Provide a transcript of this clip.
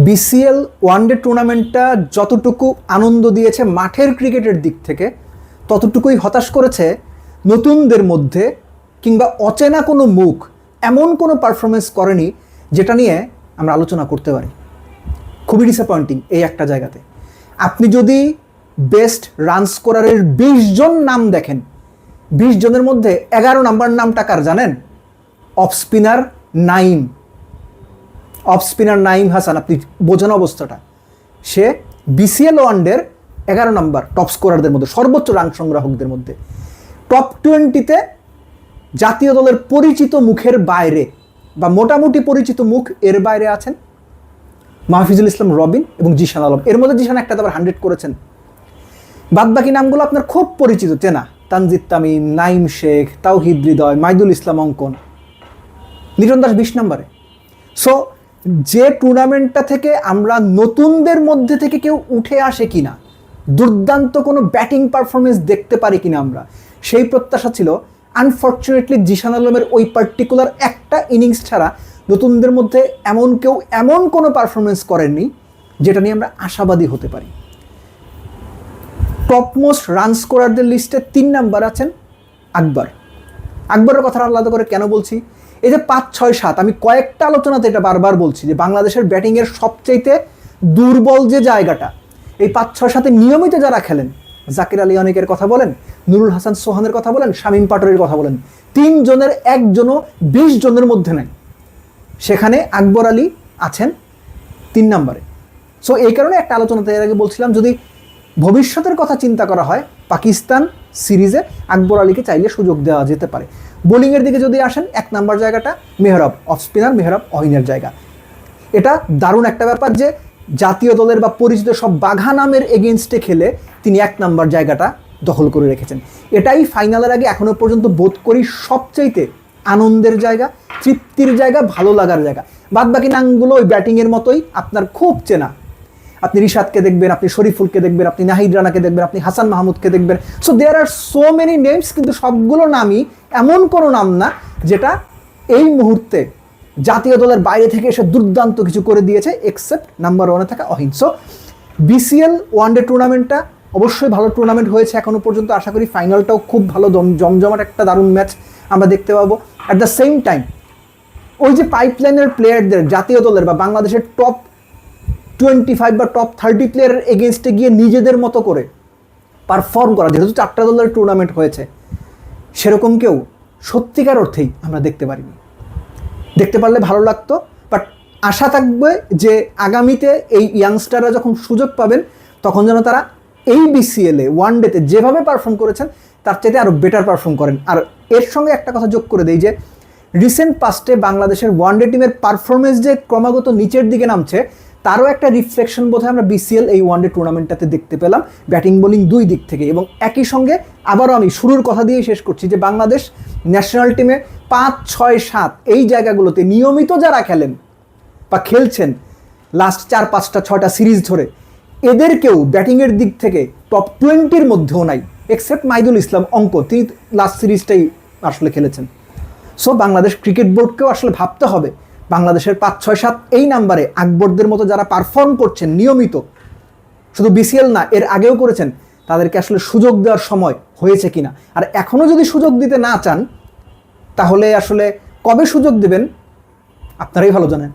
BCL one day টুর্নামেন্টটা যতটুকু আনন্দ দিয়েছে মাঠের ক্রিকেটের দিক থেকে, ততটুকুই হতাশ করেছে নতুনদের মধ্যে, কিংবা অচেনা কোনো মুখ এমন কোনো পারফরমেন্স করেনি যেটা নিয়ে আমরা আলোচনা করতে পারি। খুবই ডিসঅ্যাপয়েন্টিং এই একটা জায়গাতে। আপনি যদি বেস্ট রান স্কোরারের 20 জন নাম দেখেন, 20 জনের মধ্যে 11 নাম্বার নামটা কার জানেন? Off spinner Naim Hasan. আপনি বোঝানো অবস্থাটা, সে বিসিএল ওয়ানডের 11 নাম্বার টপ স্কোরারদের মধ্যে, সর্বোচ্চ রান সংগ্রাহকদের মধ্যে। টপ 20-তে জাতীয় দলের পরিচিত মুখের বাইরে বা মোটামুটি পরিচিত মুখ এর বাইরে আছেন মাহফিজুল ইসলাম রবিন এবং জিশান আলম। এর মধ্যে জিশান একটা আবার 100 করেছেন। বাদবাকি নামগুলো আপনার খুব পরিচিত, চেনা। তানজিদ তামিম, নাইম শেখ, তাওহিদ হৃদয়, মাইদুল ইসলাম অঙ্কন, লিটন দাস 20 নম্বরে। সো যে টুর্নামেন্টটা থেকে আমরা নতুনদের মধ্যে থেকে কেউ উঠে আসে কিনা, দুর্দান্ত কোনো ব্যাটিং পারফরমেন্স দেখতে পারি কিনা আমরা, সেই প্রত্যাশা ছিল। আনফর্চুনেটলি জিশান আলমের ওই পার্টিকুলার একটা ইনিংস ছাড়া নতুনদের মধ্যে এমন কেউ এমন কোনো পারফরমেন্স করেননি যেটা নিয়ে আমরা আশাবাদী হতে পারি। টপমোস্ট রান স্কোরারদের লিস্টে 3 নাম্বার আছেন আকবর। আকবরের কথা আলাদা করে কেন বলছি? এই যে 5, 6, 7, আমি কয়েকটা আলোচনাতে এটা বারবার বলছি যে বাংলাদেশের ব্যাটিংয়ের সবচাইতে দুর্বল যে জায়গাটা, এই 5, 6, 7 নিয়মিত যারা খেলেন, জাকির আলী অনেকের কথা বলেন, নুরুল হাসান সোহানের কথা বলেন, শামীম পাটোয়ারির কথা বলেন, 3 জনের একজনও 20 জনের মধ্যে নাই। সেখানে আকবর আলী আছেন 3 নম্বরে। সো এই কারণে একটা আলোচনাতে এর আগে বলছিলাম, যদি ভবিষ্যতের কথা চিন্তা করা হয়, পাকিস্তান সিরিজে আকবর আলীকে চাইলে সুযোগ দেওয়া যেতে পারে। বোলিংয়ের দিকে যদি আসেন, 1 নাম্বার জায়গাটা মেহরাব, অফ স্পিনার মেহরাব অহিনের জায়গা। এটা দারুণ একটা ব্যাপার যে জাতীয় দলের বা পরিচিত সব বাঘা নামের এগেনস্টে খেলে তিনি 1 নাম্বার জায়গাটা দখল করে রেখেছেন। এটাই ফাইনালের আগে এখনো পর্যন্ত বোধ করি সবচাইতে আনন্দের জায়গা, তৃপ্তির জায়গা, ভালো লাগার জায়গা। বাদবাকি নামগুলো ওই ব্যাটিংয়ের মতোই আপনার খুব চেনা। আপনি রিশাদকে দেখবেন, আপনি শরীফুলকে দেখবেন, আপনি নাহিদ রানাকে দেখবেন, আপনি হাসান মাহমুদকে দেখবেন। So there are so many names, কিন্তু সবগুলো নামই এমন কোনো নাম না যেটা এই মুহূর্তে জাতীয় দলের বাইরে থেকে এসে দুর্দান্ত কিছু করে দিয়েছে, এক্সেপ্ট নাম্বার 1-এ থাকা অহিন। সো বিসিএল ওয়ানডে টুর্নামেন্টটা অবশ্যই ভালো টুর্নামেন্ট হয়েছে এখনো পর্যন্ত। আশা করি ফাইনালটাও খুব ভালো জমজমাট একটা দারুণ ম্যাচ আমরা দেখতে পাবো। অ্যাট দ্য সেম টাইম ওই যে পাইপলাইনের প্লেয়ারদের, জাতীয় দলের বা বাংলাদেশের টপ 25 বা টপ 30 প্লেয়ারের এগেনস্টে গিয়ে নিজেদের মতো করে পারফর্ম করা, যেহেতু 4টা দলের টুর্নামেন্ট হয়েছে, সেরকম কেউ সত্যিকার অর্থেই আমরা দেখতে পারিনি। দেখতে পারলে ভালো লাগতো, বাট আশা থাকবে যে আগামীতে এই ইয়াংস্টাররা যখন সুযোগ পাবেন, তখন যেন তারা এই বিসিএলে ওয়ানডেতে যেভাবে পারফর্ম করেছেন তার চাইতে আরও বেটার পারফর্ম করেন। আর এর সঙ্গে একটা কথা যোগ করে দেই যে রিসেন্ট পাস্টে বাংলাদেশের ওয়ানডে টিমের পারফরমেন্স যে ক্রমাগত নিচের দিকে নামছে, তারও একটা রিফ্লেকশন বোধহয় আমরা বিসিএল এই ওয়ানডে টুর্নামেন্টটাতে দেখতে পেলাম, ব্যাটিং বোলিং 2 দিক থেকে। এবং একই সঙ্গে আবারও আমি শুরুর কথা দিয়েই শেষ করছি যে বাংলাদেশ ন্যাশনাল টিমে 5, 6, 7 এই জায়গাগুলোতে নিয়মিত যারা খেলেন বা খেলছেন লাস্ট 4, 5টা 6টা সিরিজ ধরে, এদের কেউ ব্যাটিংয়ের দিক থেকে টপ 20-র মধ্যেও নাই, এক্সেপ্ট মাইদুল ইসলাম অঙ্কন, তিনি লাস্ট সিরিজটাই আসলে খেলেছেন। সো বাংলাদেশ ক্রিকেট বোর্ডকেও আসলে ভাবতে হবে, বাংলাদেশের 5, 6, 7 এই নাম্বারে আকবরদের মতো যারা পারফর্ম করছেন নিয়মিত, শুধু বিসিএল না এর আগেও করেছেন, তাদেরকে আসলে সুযোগ দেওয়ার সময় হয়েছে কিনা। আর এখনও যদি সুযোগ দিতে না চান, তাহলে আসলে কবে সুযোগ দেবেন আপনারাই ভালো জানেন।